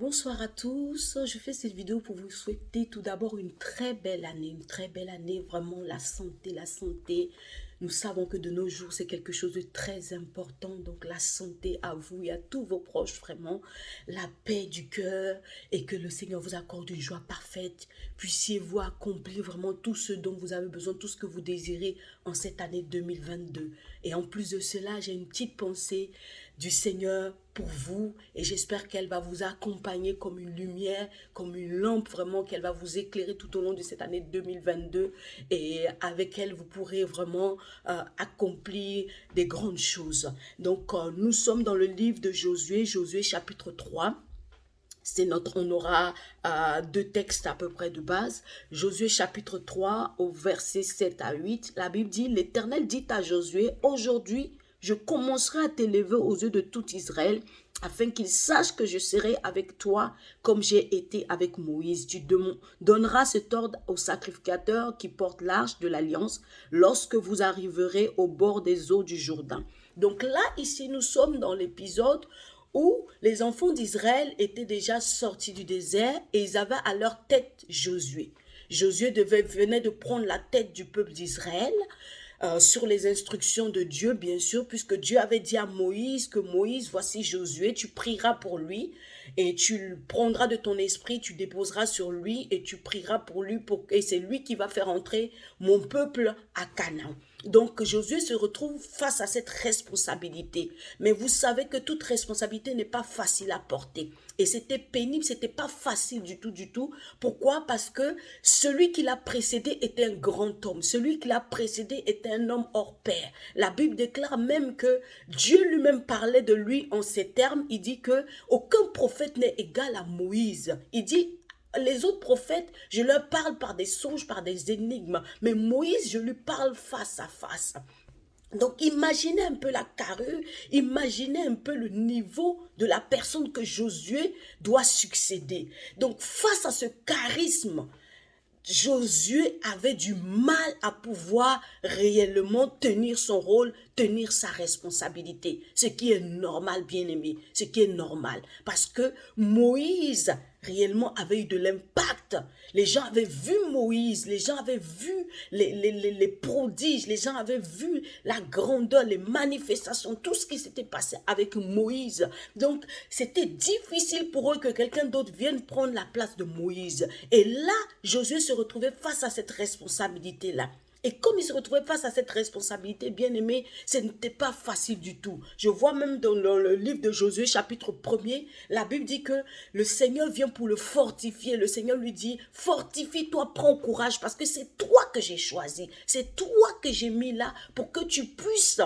Bonsoir à tous, je fais cette vidéo pour vous souhaiter tout d'abord une très belle année, vraiment la santé, la santé. Nous savons que de nos jours, c'est quelque chose de très important, donc la santé à vous et à tous vos proches, vraiment, la paix du cœur et que le Seigneur vous accorde une joie parfaite. Puissiez-vous accomplir vraiment tout ce dont vous avez besoin, tout ce que vous désirez en cette année 2022. Et en plus de cela, j'ai une petite pensée du Seigneur pour vous et j'espère qu'elle va vous accompagner comme une lumière, comme une lampe vraiment, qu'elle va vous éclairer tout au long de cette année 2022 et avec elle vous pourrez vraiment accomplir des grandes choses. Donc nous sommes dans le livre de Josué, Josué chapitre 3. On aura deux textes à peu près de base. Josué chapitre 3 au verset 7 à 8. La Bible dit, l'Éternel dit à Josué, aujourd'hui je commencerai à t'élever aux yeux de tout Israël, afin qu'ils sachent que je serai avec toi comme j'ai été avec Moïse. Tu donneras cet ordre au sacrificateur qui porte l'arche de l'alliance lorsque vous arriverez au bord des eaux du Jourdain. Donc là, ici, nous sommes dans l'épisode où les enfants d'Israël étaient déjà sortis du désert et ils avaient à leur tête Josué. Josué venait de prendre la tête du peuple d'Israël sur les instructions de Dieu, bien sûr, puisque Dieu avait dit à Moïse que Moïse, voici Josué, tu prieras pour lui et tu prendras de ton esprit, tu déposeras sur lui et tu prieras pour lui, et c'est lui qui va faire entrer mon peuple à Canaan. Donc Josué se retrouve face à cette responsabilité. Mais vous savez que toute responsabilité n'est pas facile à porter. Et c'était pénible, c'était pas facile du tout, du tout. Pourquoi? Parce que celui qui l'a précédé était un grand homme. Celui qui l'a précédé était un homme hors pair. La Bible déclare même que Dieu lui-même parlait de lui en ces termes. Il dit que aucun prophète n'est égal à Moïse. Il dit les autres prophètes, je leur parle par des songes, par des énigmes. Mais Moïse, je lui parle face à face. Donc imaginez un peu la carrure, imaginez un peu le niveau de la personne que Josué doit succéder. Donc face à ce charisme, Josué avait du mal à pouvoir réellement tenir son rôle, tenir sa responsabilité. Ce qui est normal, bien aimé, ce qui est normal. Parce que Moïse réellement avait eu de l'impact. Les gens avaient vu Moïse, les gens avaient vu les prodiges, les gens avaient vu la grandeur, les manifestations, tout ce qui s'était passé avec Moïse. Donc, c'était difficile pour eux que quelqu'un d'autre vienne prendre la place de Moïse. Et là, Josué se retrouvait face à cette responsabilité-là. Et comme il se retrouvait face à cette responsabilité, bien aimé, ce n'était pas facile du tout. Je vois même dans le livre de Josué, chapitre 1er, la Bible dit que le Seigneur vient pour le fortifier. Le Seigneur lui dit, fortifie-toi, prends courage, parce que c'est toi que j'ai choisi. C'est toi que j'ai mis là pour que tu puisses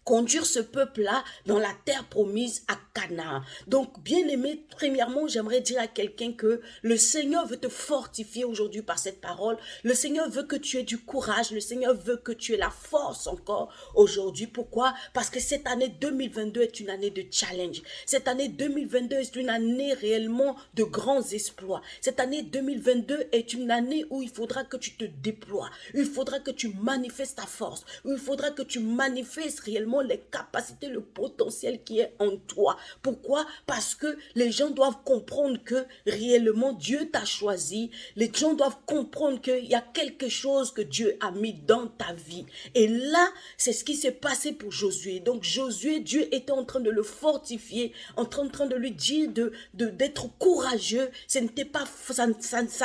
conduire ce peuple-là dans la terre promise à Canaan. Donc, bien aimé, premièrement, j'aimerais dire à quelqu'un que le Seigneur veut te fortifier aujourd'hui par cette parole. Le Seigneur veut que tu aies du courage. Le Seigneur veut que tu aies la force encore aujourd'hui. Pourquoi? Parce que cette année 2022 est une année de challenge. Cette année 2022 est une année réellement de grands exploits. Cette année 2022 est une année où il faudra que tu te déploies. Il faudra que tu manifestes ta force. Il faudra que tu manifestes réellement les capacités, le potentiel qui est en toi. Pourquoi? Parce que les gens doivent comprendre que réellement Dieu t'a choisi. Les gens doivent comprendre qu'il y a quelque chose que Dieu a mis dans ta vie. Et là, c'est ce qui s'est passé pour Josué. Donc Josué, Dieu était en train de le fortifier, en train de lui dire d'être courageux. Ça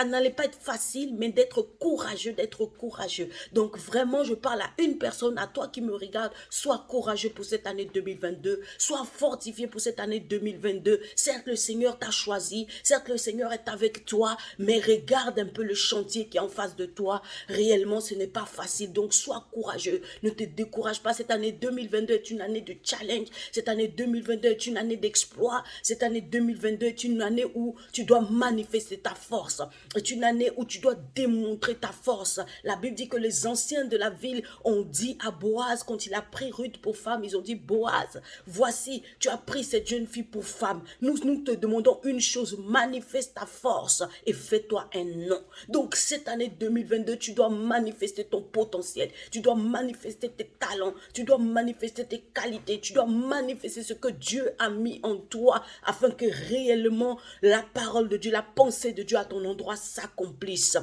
n'allait pas être facile, mais d'être courageux, d'être courageux. Donc vraiment, je parle à une personne, à toi qui me regarde, sois courageux pour cette année 2022, sois fortifié pour cette année 2022. Certes, le Seigneur t'a choisi, certes, le Seigneur est avec toi, mais regarde un peu le chantier qui est en face de toi. Réellement, ce n'est pas facile, donc sois courageux, ne te décourage pas. Cette année 2022 est une année de challenge, cette année 2022 est une année d'exploit, cette année 2022 est une année où tu dois manifester ta force, est une année où tu dois démontrer ta force. La Bible dit que les anciens de la ville ont dit à Boaz, quand il a pris Ruth pour femme, ils ont dit, Boaz, voici, tu as pris cette jeune fille pour femme. Nous te demandons une chose, manifeste ta force et fais-toi un nom. Donc cette année 2022, tu dois manifester ton potentiel, tu dois manifester tes talents, tu dois manifester tes qualités, tu dois manifester ce que Dieu a mis en toi afin que réellement la parole de Dieu, la pensée de Dieu à ton endroit s'accomplisse.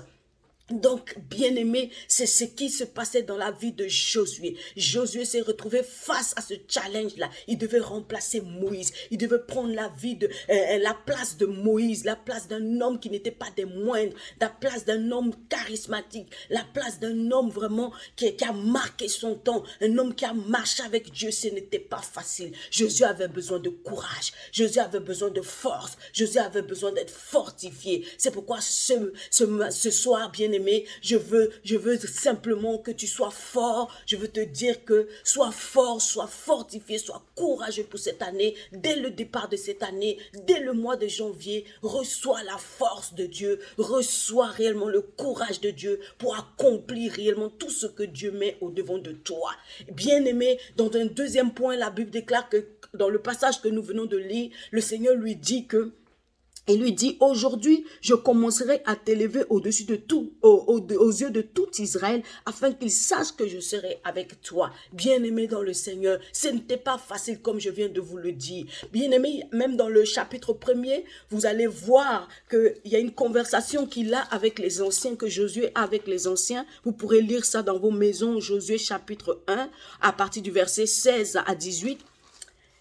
Donc, bien-aimé, c'est ce qui se passait dans la vie de Josué. Josué s'est retrouvé face à ce challenge-là. Il devait remplacer Moïse. Il devait prendre la place de Moïse, la place d'un homme qui n'était pas des moindres, la place d'un homme charismatique, la place d'un homme vraiment qui a marqué son temps, un homme qui a marché avec Dieu. Ce n'était pas facile. Josué avait besoin de courage. Josué avait besoin de force. Josué avait besoin d'être fortifié. C'est pourquoi ce soir, bien-aimé, je veux simplement que tu sois fort. Je veux te dire que sois fort, sois fortifié, sois courageux pour cette année. Dès le départ de cette année, dès le mois de janvier, reçois la force de Dieu, reçois réellement le courage de Dieu pour accomplir réellement tout ce que Dieu met au devant de toi. Bien-aimé, dans un deuxième point, la Bible déclare que dans le passage que nous venons de lire, le Seigneur lui dit que il lui dit, aujourd'hui, je commencerai à t'élever au-dessus de tout, aux yeux de tout Israël, afin qu'ils sachent que je serai avec toi. Bien-aimé dans le Seigneur, ce n'était pas facile comme je viens de vous le dire. Bien-aimé, même dans le chapitre 1er, vous allez voir qu'il y a une conversation qu'il a avec les anciens, que Josué a avec les anciens. Vous pourrez lire ça dans vos maisons, Josué chapitre 1, à partir du verset 16 à 18.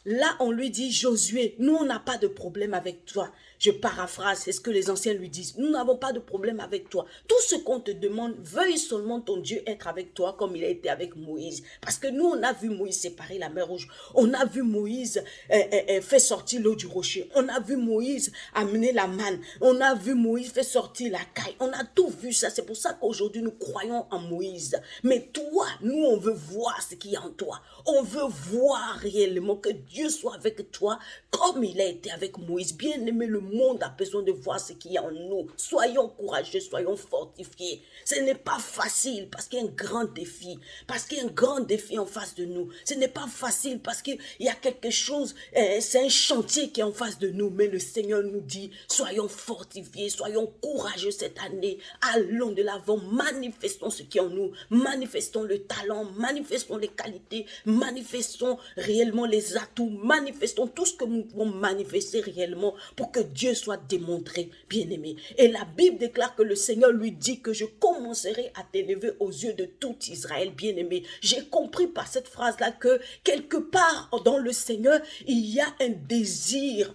Là, on lui dit, Josué, nous, on n'a pas de problème avec toi. Je paraphrase, c'est ce que les anciens lui disent. Nous n'avons pas de problème avec toi. Tout ce qu'on te demande, veuille seulement ton Dieu être avec toi comme il a été avec Moïse. Parce que nous, on a vu Moïse séparer la mer Rouge. On a vu Moïse faire sortir l'eau du rocher. On a vu Moïse amener la manne. On a vu Moïse faire sortir la caille. On a tout vu ça. C'est pour ça qu'aujourd'hui, nous croyons en Moïse. Mais toi, nous, on veut voir ce qu'il y a en toi. On veut voir réellement que Dieu soit avec toi comme il a été avec Moïse. Bien-aimé, le monde a besoin de voir ce qu'il y a en nous. Soyons courageux, soyons fortifiés. Ce n'est pas facile parce qu'il y a un grand défi. Parce qu'il y a un grand défi en face de nous. Ce n'est pas facile parce qu'il y a quelque chose, c'est un chantier qui est en face de nous. Mais le Seigneur nous dit, soyons fortifiés, soyons courageux cette année. Allons de l'avant, manifestons ce qui est en nous. Manifestons le talent, manifestons les qualités, manifestons réellement les atouts, manifestons tout ce que nous pouvons manifester réellement pour que Dieu soit démontré, bien-aimé. Et la Bible déclare que le Seigneur lui dit que je commencerai à t'élever aux yeux de tout Israël, bien-aimé. J'ai compris par cette phrase-là que quelque part dans le Seigneur, il y a un désir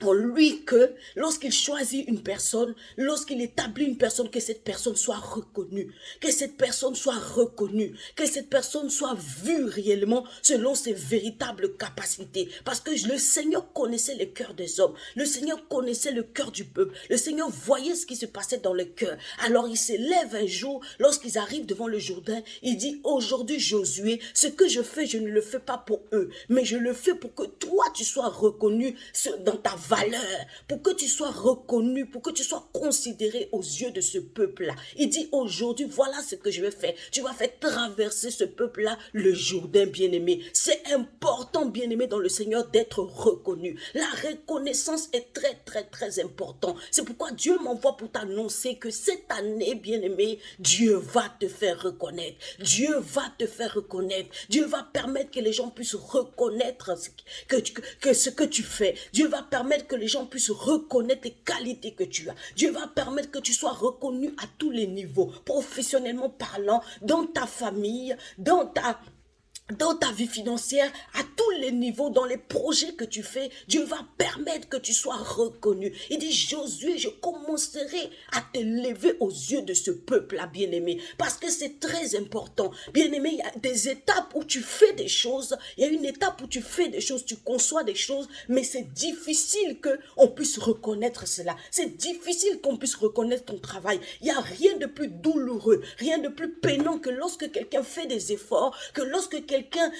en lui que lorsqu'il choisit une personne, lorsqu'il établit une personne, que cette personne soit reconnue, que cette personne soit reconnue, que cette personne soit vue réellement selon ses véritables capacités. Parce que le Seigneur connaissait les cœurs des hommes, le Seigneur connaissait le cœur du peuple, le Seigneur voyait ce qui se passait dans le cœur. Alors il s'élève un jour, lorsqu'ils arrivent devant le Jourdain, il dit, aujourd'hui Josué, ce que je fais, je ne le fais pas pour eux, mais je le fais pour que toi tu sois reconnu dans ta valeur, pour que tu sois reconnu, pour que tu sois considéré aux yeux de ce peuple-là. Il dit aujourd'hui, voilà ce que je vais faire. Tu vas faire traverser ce peuple-là le Jourdain, bien-aimé. C'est important, bien-aimé, dans le Seigneur d'être reconnu. La reconnaissance est très, très, très important. C'est pourquoi Dieu m'envoie pour t'annoncer que cette année, bien-aimé, Dieu va te faire reconnaître. Dieu va te faire reconnaître. Dieu va permettre que les gens puissent reconnaître ce que tu fais. Dieu va permettre que les gens puissent reconnaître les qualités que tu as. Dieu va permettre que tu sois reconnu à tous les niveaux, professionnellement parlant, dans ta famille, dans ta vie financière, à tous les niveaux, dans les projets que tu fais. Dieu va permettre que tu sois reconnu. Il dit, Josué, je commencerai à t'élever aux yeux de ce peuple-là, bien-aimé, parce que c'est très important. Bien-aimé, il y a des étapes où tu fais des choses, il y a une étape où tu fais des choses, tu conçois des choses, mais c'est difficile qu'on puisse reconnaître cela. C'est difficile qu'on puisse reconnaître ton travail. Il n'y a rien de plus douloureux, rien de plus peinant que lorsque quelqu'un fait des efforts, que lorsque quelqu'un quelqu'un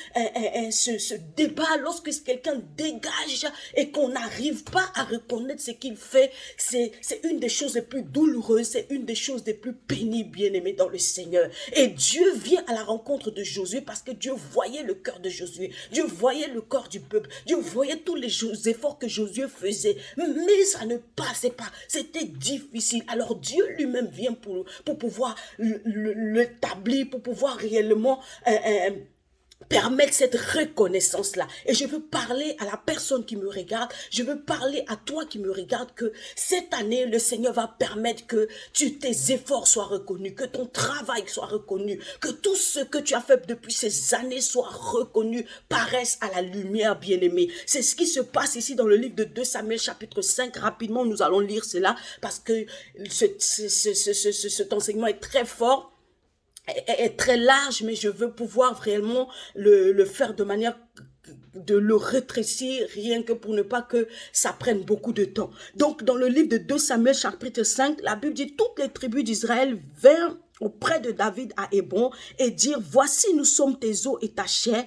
se débat, lorsque quelqu'un dégage et qu'on n'arrive pas à reconnaître ce qu'il fait, c'est une des choses les plus douloureuses, c'est une des choses les plus pénibles, bien-aimés dans le Seigneur. Et Dieu vient à la rencontre de Josué parce que Dieu voyait le cœur de Josué, Dieu voyait le corps du peuple, Dieu voyait tous les efforts que Josué faisait, mais ça ne passait pas, c'était difficile. Alors Dieu lui-même vient pour pouvoir l'établir, pour pouvoir réellement permettre cette reconnaissance-là. Et je veux parler à la personne qui me regarde, je veux parler à toi qui me regarde, que cette année, le Seigneur va permettre que tes efforts soient reconnus, que ton travail soit reconnu, que tout ce que tu as fait depuis ces années soit reconnu, paraisse à la lumière, bien-aimé. C'est ce qui se passe ici dans le livre de 2 Samuel chapitre 5. Rapidement, nous allons lire cela parce que cet enseignement est très fort, est très large, mais je veux pouvoir réellement le faire de manière de le rétrécir, rien que pour ne pas que ça prenne beaucoup de temps. Donc, dans le livre de 2 Samuel chapitre 5, la Bible dit: toutes les tribus d'Israël vinrent auprès de David à Hébron et dirent: voici, nous sommes tes os et ta chair.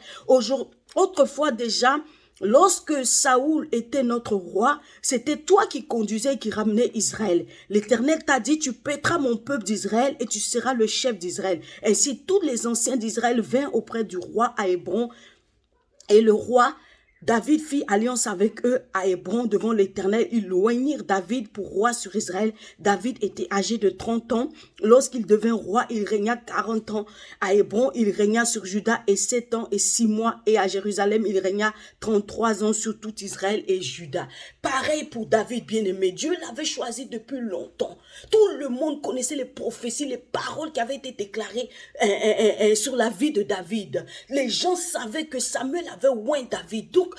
Autrefois déjà, lorsque Saoul était notre roi, c'était toi qui conduisais et qui ramenais Israël. L'Éternel t'a dit: tu paîtras mon peuple d'Israël et tu seras le chef d'Israël. Ainsi, tous les anciens d'Israël vinrent auprès du roi à Hébron, et le roi David fit alliance avec eux à Hébron devant l'Éternel. Ils loignirent David pour roi sur Israël. David était âgé de 30 ans. Lorsqu'il devint roi, il régna 40 ans. À Hébron, il régna sur Juda et 7 ans et 6 mois. Et à Jérusalem, il régna 33 ans sur tout Israël et Juda. Pareil pour David, bien-aimé. Dieu l'avait choisi depuis longtemps. Tout le monde connaissait les prophéties, les paroles qui avaient été déclarées sur la vie de David. Les gens savaient que Samuel avait oint David. Donc,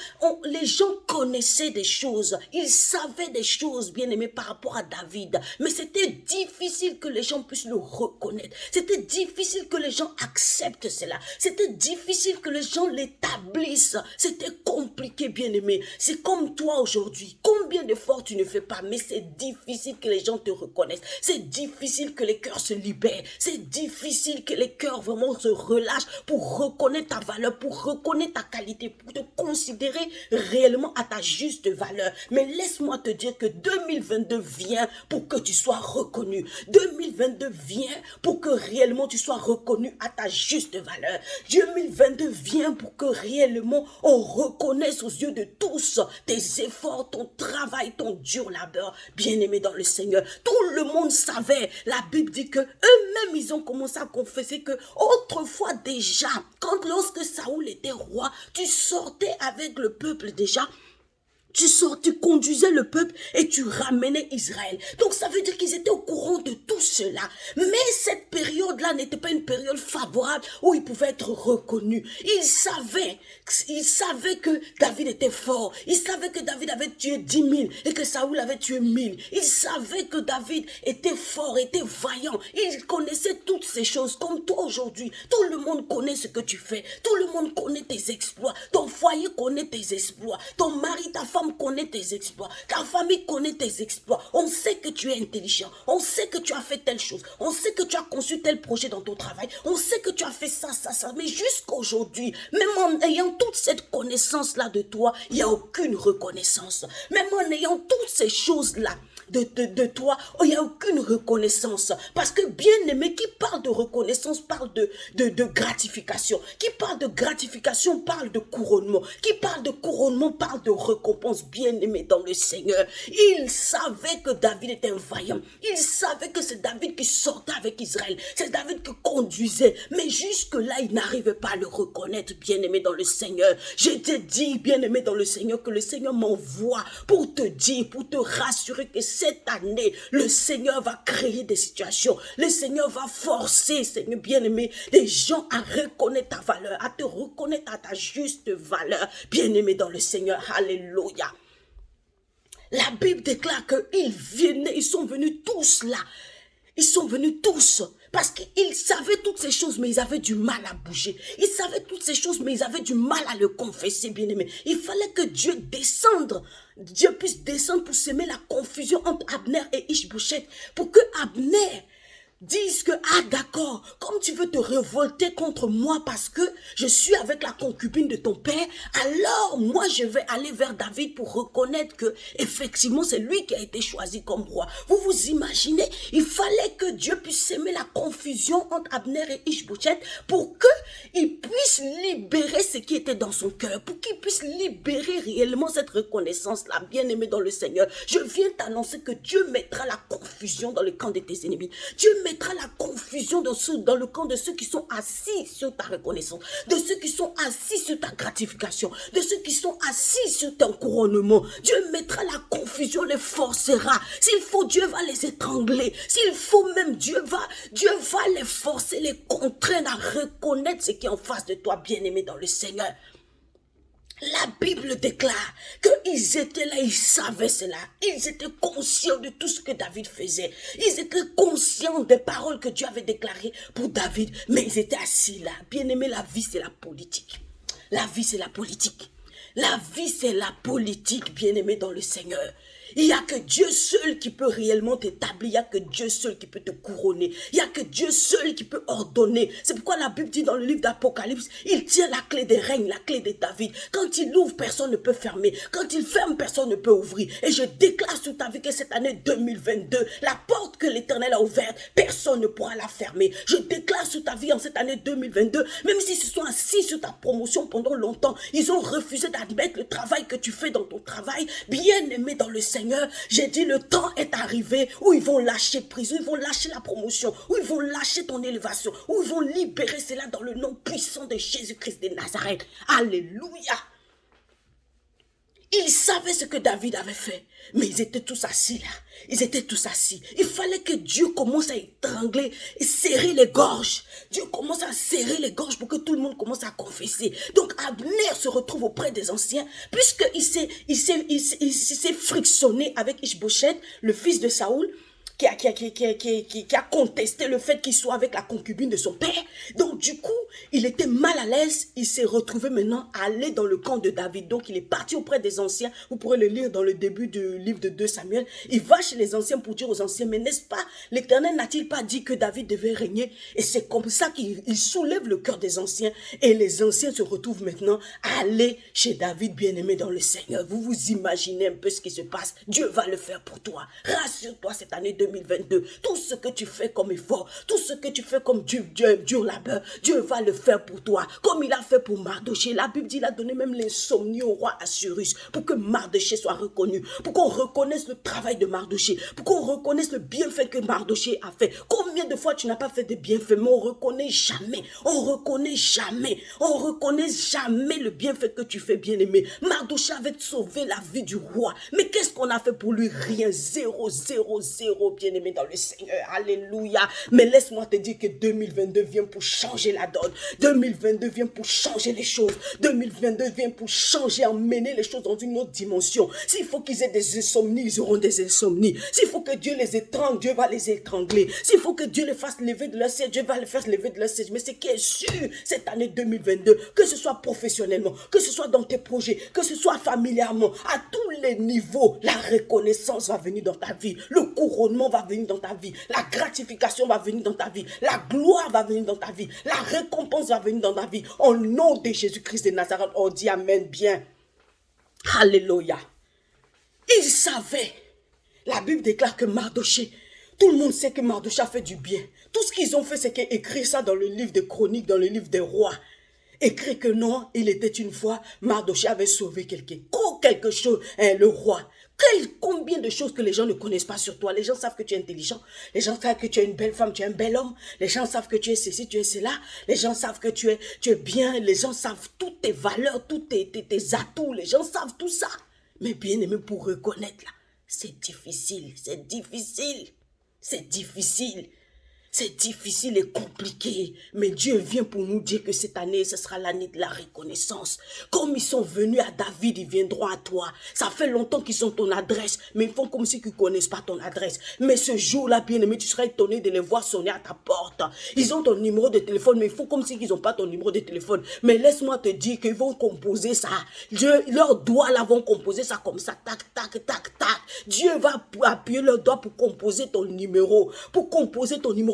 les gens connaissaient des choses, ils savaient des choses, bien aimés, par rapport à David, mais c'était difficile que les gens puissent le reconnaître, c'était difficile que les gens acceptent cela, c'était difficile que les gens l'établissent, c'était compliqué, bien aimé. C'est comme toi aujourd'hui, combien d'efforts tu ne fais pas, mais c'est difficile que les gens te reconnaissent, c'est difficile que les cœurs se libèrent, c'est difficile que les cœurs vraiment se relâchent pour reconnaître ta valeur, pour reconnaître ta qualité, pour te considérer réellement à ta juste valeur. Mais laisse-moi te dire que 2022 vient pour que tu sois reconnu. 2022 vient pour que réellement tu sois reconnu à ta juste valeur. 2022 vient pour que réellement on reconnaisse aux yeux de tous tes efforts, ton travail, ton dur labeur, bien-aimé dans le Seigneur. Tout le monde savait. La Bible dit que eux-mêmes, ils ont commencé à confesser que autrefois déjà, lorsque Saoul était roi, tu sortais avec le peuple déjà, tu conduisais le peuple et tu ramenais Israël. Donc ça veut dire qu'ils étaient au courant de tout cela. Mais cette période-là n'était pas une période favorable où ils pouvaient être reconnus. Ils savaient que David était fort. Ils savaient que David avait tué 10 000 et que Saoul avait tué 1000. Ils savaient que David était fort, était vaillant. Ils connaissaient toutes ces choses. Comme toi aujourd'hui, tout le monde connaît ce que tu fais. Tout le monde connaît tes exploits. Ton foyer connaît tes exploits. Ton mari, ta femme connaît tes exploits, ta famille connaît tes exploits, on sait que tu es intelligent, on sait que tu as fait telle chose, on sait que tu as conçu tel projet dans ton travail, on sait que tu as fait ça, mais jusqu'à aujourd'hui, même en ayant toute cette connaissance-là de toi, il n'y a aucune reconnaissance, même en ayant toutes ces choses-là de toi, il n'y a aucune reconnaissance, parce que bien-aimé, qui parle de reconnaissance parle de gratification, qui parle de gratification parle de couronnement, qui parle de couronnement parle de récompense. Bien-aimé dans le Seigneur, il savait que David était un vaillant, il savait que c'est David qui sortait avec Israël, c'est David qui conduisait, mais jusque là il n'arrivait pas à le reconnaître. Bien-aimé dans le Seigneur, je te dis, bien-aimé dans le Seigneur, que le Seigneur m'envoie pour te dire, pour te rassurer que cette année, le Seigneur va créer des situations. Le Seigneur va forcer, Seigneur bien-aimé, les gens à reconnaître ta valeur, à te reconnaître à ta juste valeur. Bien-aimé dans le Seigneur, alléluia. La Bible déclare ils sont venus tous là. Ils sont venus tous parce qu'ils savaient toutes ces choses, mais ils avaient du mal à bouger. Ils savaient toutes ces choses, mais ils avaient du mal à le confesser, bien-aimé. Il fallait que Dieu puisse descendre pour semer la confusion entre Abner et Ish-Bosheth, pour que Abner disent que, ah d'accord, comme tu veux te révolter contre moi parce que je suis avec la concubine de ton père, alors moi je vais aller vers David pour reconnaître que effectivement c'est lui qui a été choisi comme roi. Vous vous imaginez, il fallait que Dieu puisse semer la confusion entre Abner et Ish-Bosheth pour qu'il puisse libérer ce qui était dans son cœur, pour qu'il puisse libérer réellement cette reconnaissance-là, bien-aimé dans le Seigneur. Je viens t'annoncer que Dieu mettra la confusion dans le camp de tes ennemis. Dieu mettra la confusion dans le camp de ceux qui sont assis sur ta reconnaissance, de ceux qui sont assis sur ta gratification, de ceux qui sont assis sur ton couronnement. Dieu mettra la confusion, les forcera. S'il faut, Dieu va les étrangler. S'il faut même, Dieu va les forcer, les contraindre à reconnaître ce qui est en face de toi, bien-aimé dans le Seigneur. La Bible déclare qu'ils étaient là, ils savaient cela. Ils étaient conscients de tout ce que David faisait. Ils étaient conscients des paroles que Dieu avait déclarées pour David. Mais ils étaient assis là. Bien-aimé, la vie, c'est la politique. La vie, c'est la politique. La vie, c'est la politique, bien-aimé dans le Seigneur. Il n'y a que Dieu seul qui peut réellement t'établir. Il n'y a que Dieu seul qui peut te couronner. Il n'y a que Dieu seul qui peut ordonner. C'est pourquoi la Bible dit dans le livre d'Apocalypse, il tient la clé des règnes, la clé de David. Quand il ouvre, personne ne peut fermer. Quand il ferme, personne ne peut ouvrir. Et je déclare sur ta vie que cette année 2022, la porte que l'Éternel a ouverte, personne ne pourra la fermer. Je déclare sur ta vie en cette année 2022, même s'ils se sont assis sur ta promotion pendant longtemps, ils ont refusé d'admettre le travail que tu fais dans ton travail, bien aimé dans le Seigneur. J'ai dit le temps est arrivé où ils vont lâcher prise, où ils vont lâcher la promotion, où ils vont lâcher ton élévation, où ils vont libérer cela dans le nom puissant de Jésus-Christ de Nazareth. Alléluia. Ils savaient ce que David avait fait, mais ils étaient tous assis là. Ils étaient tous assis. Il fallait que Dieu commence à étrangler et serrer les gorges. Dieu commence à serrer les gorges pour que tout le monde commence à confesser. Donc Abner se retrouve auprès des anciens, puisqu'il s'est frictionné avec Ish-Bosheth, le fils de Saoul, qui a contesté le fait qu'il soit avec la concubine de son père. Donc du coup, il était mal à l'aise. Il s'est retrouvé maintenant à aller dans le camp de David. Donc il est parti auprès des anciens. Vous pourrez le lire dans le début du livre de 2 Samuel. Il va chez les anciens pour dire aux anciens, mais n'est-ce pas, l'Éternel n'a-t-il pas dit que David devait régner? Et c'est comme ça qu'il soulève le cœur des anciens. Et les anciens se retrouvent maintenant à aller chez David, bien-aimé dans le Seigneur. Vous vous imaginez un peu ce qui se passe. Dieu va le faire pour toi. Rassure-toi cette année 2022, tout ce que tu fais comme effort, tout ce que tu fais comme dur labeur, Dieu va le faire pour toi, comme il a fait pour Mardoché. La Bible dit, il a donné même l'insomnie au roi Assyrus, pour que Mardoché soit reconnu, pour qu'on reconnaisse le travail de Mardoché, pour qu'on reconnaisse le bienfait que Mardoché a fait. Combien de fois tu n'as pas fait de bienfaits, mais on reconnaît jamais, on reconnaît jamais, on reconnaît jamais le bienfait que tu fais, bien-aimé. Mardoché avait sauvé la vie du roi, mais qu'est-ce qu'on a fait pour lui? Rien, zéro, zéro, zéro, bien-aimé dans le Seigneur. Alléluia. Mais laisse-moi te dire que 2022 vient pour changer la donne. 2022 vient pour changer les choses. 2022 vient pour changer, emmener les choses dans une autre dimension. S'il faut qu'ils aient des insomnies, ils auront des insomnies. S'il faut que Dieu les étrangle, Dieu va les étrangler. S'il faut que Dieu les fasse lever de leur siège, Dieu va les faire lever de leur siège. Mais ce qui est sûr, cette année 2022, que ce soit professionnellement, que ce soit dans tes projets, que ce soit familièrement, à tous les niveaux, la reconnaissance va venir dans ta vie. Le couronnement va venir dans ta vie. La gratification va venir dans ta vie. La gloire va venir dans ta vie. La récompense va venir dans ta vie. Au nom de Jésus-Christ de Nazareth, on dit Amen bien. Alléluia. Ils savaient. La Bible déclare que Mardoché, tout le monde sait que Mardoché a fait du bien. Tout ce qu'ils ont fait, c'est écrire ça dans le livre des chroniques, dans le livre des rois. Écrit que non, il était une fois, Mardoché avait sauvé quelqu'un. Quelque chose, le roi. Combien de choses que les gens ne connaissent pas sur toi. Les gens savent que tu es intelligent. Les gens savent que tu es une belle femme, tu es un bel homme. Les gens savent que tu es ceci, tu es cela. Les gens savent que tu es bien. Les gens savent toutes tes valeurs, tous tes atouts. Les gens savent tout ça. Mais bien aimé, pour reconnaître là, c'est difficile, c'est difficile. C'est difficile. C'est difficile et compliqué, mais Dieu vient pour nous dire que cette année, ce sera l'année de la reconnaissance. Comme ils sont venus à David, ils viendront à toi. Ça fait longtemps qu'ils ont ton adresse, mais ils font comme si ils ne connaissent pas ton adresse. Mais ce jour-là, bien-aimé, tu seras étonné de les voir sonner à ta porte. Ils ont ton numéro de téléphone, mais ils font comme si ils n'ont pas ton numéro de téléphone. Mais laisse-moi te dire qu'ils vont composer ça. Leurs doigts là vont composer ça comme ça, tac, tac, tac, tac. Dieu va appuyer leurs doigts pour composer ton numéro,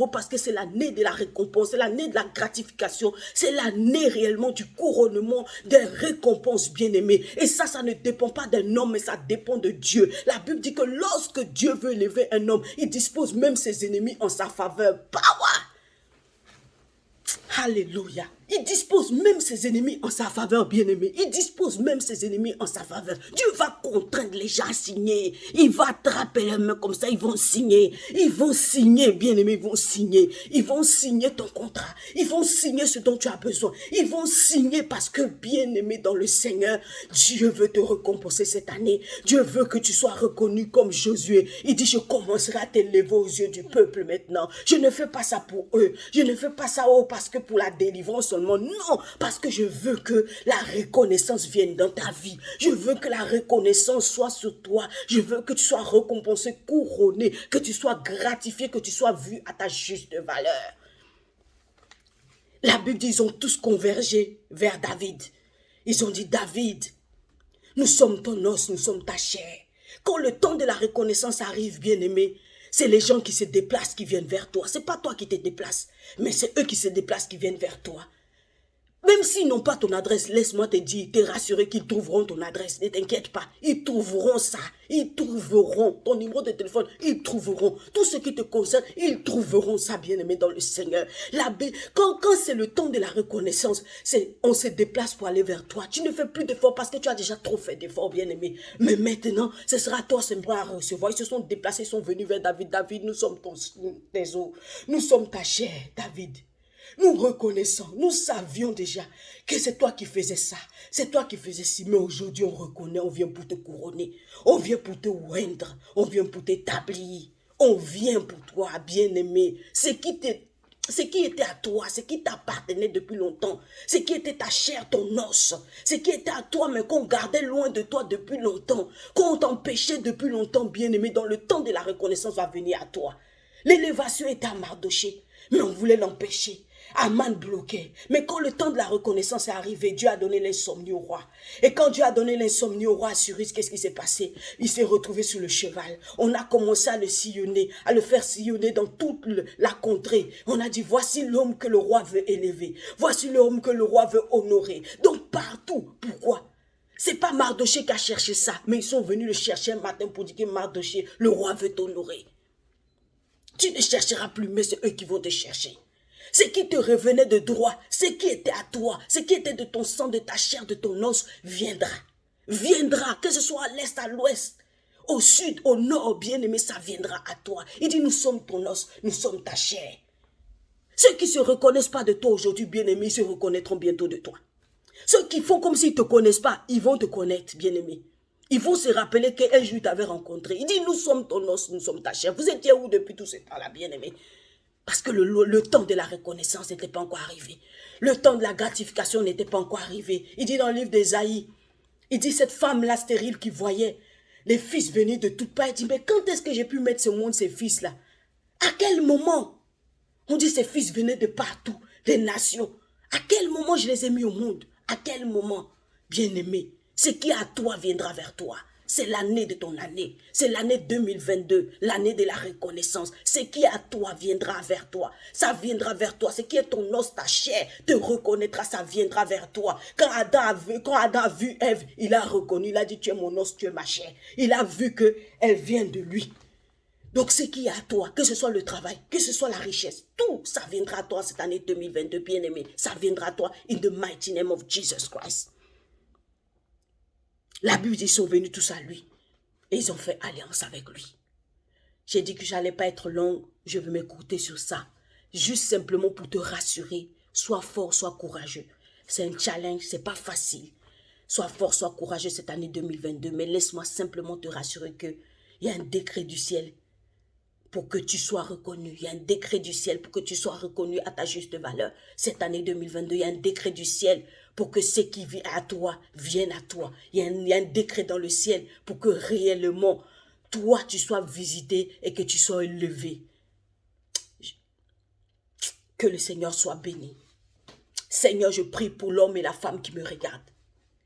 Pourquoi? Parce que c'est l'année de la récompense, c'est l'année de la gratification, c'est l'année réellement du couronnement des récompenses, bien-aimés. Et ça ne dépend pas d'un homme, mais ça dépend de Dieu. La Bible dit que lorsque Dieu veut élever un homme, il dispose même ses ennemis en sa faveur. Power! Alléluia. Il dispose même ses ennemis en sa faveur, bien-aimé. Il dispose même ses ennemis en sa faveur. Dieu va contraindre les gens à signer. Il va attraper les mains comme ça, ils vont signer. Ils vont signer, bien-aimé, ils vont signer. Ils vont signer ton contrat. Ils vont signer ce dont tu as besoin. Ils vont signer parce que, bien-aimé dans le Seigneur, Dieu veut te récompenser cette année. Dieu veut que tu sois reconnu comme Josué. Il dit, je commencerai à t'élever aux yeux du peuple maintenant. Je ne fais pas ça pour eux. Je ne fais pas ça parce que pour la délivrance seulement. Non, parce que je veux que la reconnaissance vienne dans ta vie. Je veux que la reconnaissance soit sur toi. Je veux que tu sois récompensé, couronné, que tu sois gratifié, que tu sois vu à ta juste valeur. La Bible dit, ils ont tous convergé vers David. Ils ont dit, David, nous sommes ton os, nous sommes ta chair. Quand le temps de la reconnaissance arrive, bien-aimé, c'est les gens qui se déplacent qui viennent vers toi. C'est pas toi qui te déplaces, mais c'est eux qui se déplacent qui viennent vers toi. Même s'ils n'ont pas ton adresse, laisse-moi te dire, te rassurer qu'ils trouveront ton adresse. Ne t'inquiète pas, ils trouveront ça. Ils trouveront ton numéro de téléphone, ils trouveront. Tout ce qui te concerne, ils trouveront ça, bien-aimé, dans le Seigneur. Quand c'est le temps de la reconnaissance, on se déplace pour aller vers toi. Tu ne fais plus d'efforts parce que tu as déjà trop fait d'efforts, bien-aimé. Mais maintenant, ce sera toi seulement à recevoir. Ils se sont déplacés, ils sont venus vers David. David, nous sommes tes os. Nous sommes ta chair, David. Nous reconnaissons, nous savions déjà que c'est toi qui faisais ça, c'est toi qui faisais ci, mais aujourd'hui on reconnaît, on vient pour te couronner, on vient pour te oindre, on vient pour t'établir, on vient pour toi, bien-aimé. Ce qui était à toi, ce qui t'appartenait depuis longtemps, ce qui était ta chair, ton os, ce qui était à toi, mais qu'on gardait loin de toi depuis longtemps, qu'on t'empêchait depuis longtemps, bien-aimé, dans le temps de la reconnaissance va venir à toi. L'élévation était à Mardoché, mais on voulait l'empêcher. Aman bloquait. Mais quand le temps de la reconnaissance est arrivé, Dieu a donné l'insomnie au roi. Et quand Dieu a donné l'insomnie au roi Cyrus, qu'est-ce qui s'est passé? Il s'est retrouvé sur le cheval. On a commencé à le sillonner, à le faire sillonner dans toute la contrée. On a dit, voici l'homme que le roi veut élever. Voici l'homme que le roi veut honorer. Donc partout. Pourquoi? C'est pas Mardoché qui a cherché ça, mais ils sont venus le chercher un matin pour dire que Mardoché, le roi veut t'honorer. Tu ne chercheras plus, mais c'est eux qui vont te chercher. Ce qui te revenait de droit, ce qui était à toi, ce qui était de ton sang, de ta chair, de ton os, viendra. Viendra, que ce soit à l'est, à l'ouest, au sud, au nord, bien-aimé, ça viendra à toi. Il dit, nous sommes ton os, nous sommes ta chair. Ceux qui ne se reconnaissent pas de toi aujourd'hui, bien-aimé, ils se reconnaîtront bientôt de toi. Ceux qui font comme s'ils ne te connaissent pas, ils vont te connaître, bien-aimé. Ils vont se rappeler qu'un jour, ils t'avaient rencontré. Il dit, nous sommes ton os, nous sommes ta chair. Vous étiez où depuis tout ce temps-là, bien-aimé? Parce que le temps de la reconnaissance n'était pas encore arrivé. Le temps de la gratification n'était pas encore arrivé. Il dit dans le livre d'Ésaïe, il dit cette femme-là stérile qui voyait les fils venir de toutes parts. Il dit, mais quand est-ce que j'ai pu mettre ce monde, ces fils-là? À quel moment? On dit ces fils venaient de partout, des nations. À quel moment je les ai mis au monde? À quel moment? Bien-aimé, ce qui est à toi viendra vers toi. C'est l'année de ton année. C'est l'année 2022, l'année de la reconnaissance. Ce qui est à toi viendra vers toi. Ça viendra vers toi. Ce qui est ton os, ta chair, te reconnaîtra, ça viendra vers toi. Quand Adam a vu Ève, il a reconnu, il a dit, tu es mon os, tu es ma chair. Il a vu qu'elle vient de lui. Donc ce qui est à toi, que ce soit le travail, que ce soit la richesse, tout ça viendra à toi cette année 2022, bien-aimé. Ça viendra à toi in the mighty name of Jesus Christ. La Bible dit, ils sont venus tous à lui. Et ils ont fait alliance avec lui. J'ai dit que je n'allais pas être longue. Je vais m'écouter sur ça. Juste simplement pour te rassurer. Sois fort, sois courageux. C'est un challenge, c'est pas facile. Sois fort, sois courageux cette année 2022. Mais laisse-moi simplement te rassurer qu'il y a un décret du ciel pour que tu sois reconnu. Il y a un décret du ciel pour que tu sois reconnu à ta juste valeur. Cette année 2022, il y a un décret du ciel pour que ce qui vient à toi vienne à toi. Il y a un décret dans le ciel pour que réellement, toi, tu sois visité et que tu sois élevé. Que le Seigneur soit béni. Seigneur, je prie pour l'homme et la femme qui me regardent.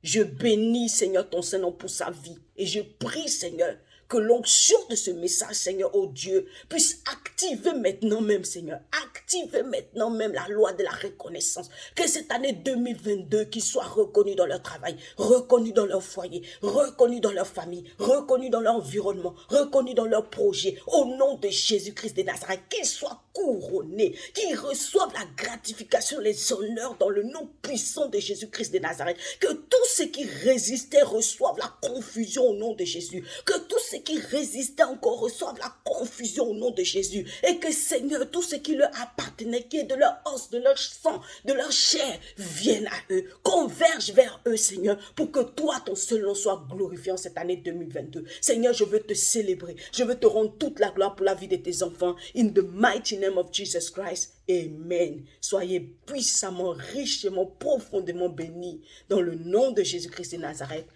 Je bénis, Seigneur, ton Saint-Nom pour sa vie. Et je prie, Seigneur, que l'onction de ce message, Seigneur, oh Dieu, puisse activer maintenant même, Seigneur, activer maintenant même la loi de la reconnaissance. Que cette année 2022, qu'ils soient reconnus dans leur travail, reconnus dans leur foyer, reconnus dans leur famille, reconnus dans leur environnement, reconnus dans leur projet, au nom de Jésus-Christ de Nazareth, qu'ils soient couronnés, qu'ils reçoivent la gratification, les honneurs dans le nom puissant de Jésus-Christ de Nazareth, que tous ceux qui résistaient reçoivent la confusion au nom de Jésus, que tous ceux qui résistaient encore reçoivent la confusion au nom de Jésus, et que Seigneur, tout ce qui leur appartenait, qui est de leur os, de leur sang, de leur chair, vienne à eux, converge vers eux, Seigneur, pour que toi, ton seul nom, soit glorifié en cette année 2022. Seigneur, je veux te célébrer, je veux te rendre toute la gloire pour la vie de tes enfants, in the mighty name of Jesus Christ. Amen. Soyez puissamment, richement, profondément bénis dans le nom de Jésus-Christ de Nazareth.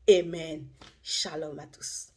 Amen. Shalom à tous.